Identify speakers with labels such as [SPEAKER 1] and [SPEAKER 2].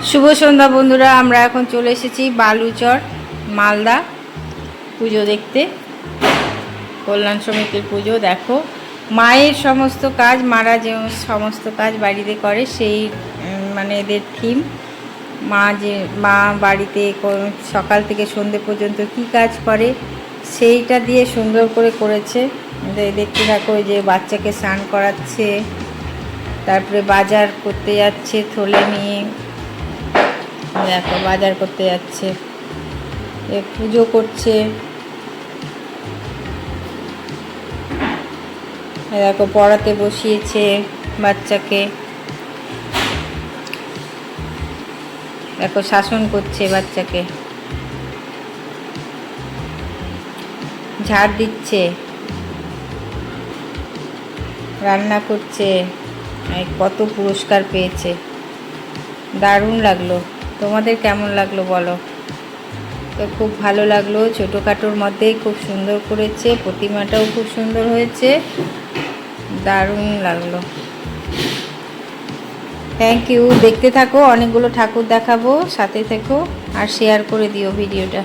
[SPEAKER 1] শুভ সন্ধ্যা বন্ধুরা, আমরা এখন চলে এসেছি বালুচর মালদা পুজো দেখতে। কল্যাণ সমিতির পুজো। দেখো, মায়ের সমস্ত কাজ, মারা যে সমস্ত কাজ বাড়িতে করে সেই মানে এদের থিম। মা বাড়িতে সকাল থেকে সন্ধে পর্যন্ত কি কাজ করে সেইটা দিয়ে সুন্দর করে করেছে। দেখতে থাকো, যে বাচ্চাকে স্নান করাচ্ছে, তারপরে বাজার করতে যাচ্ছে থলে নিয়ে। দেখো, বাজার করতে যাচ্ছে, পুজো করছে। দেখো, পড়াতে বসিয়েছে বাচ্চাকে। দেখো, শাসন করছে বাচ্চাকে, ঝাড় দিচ্ছে, রান্না করছে। কত পুরস্কার পেয়েছে, দারুণ লাগলো। তোমাদের কেমন লাগলো বলো? তো খুব ভালো লাগলো, ছোটোখাটোর মধ্যেই খুব সুন্দর করেছে, প্রতিমাটাও খুব সুন্দর হয়েছে, দারুণ লাগলো। Thank you. দেখতে থাকো, অনেকগুলো ঠাকুর দেখাবো, সাথে থেকো আর শেয়ার করে দিও ভিডিওটা।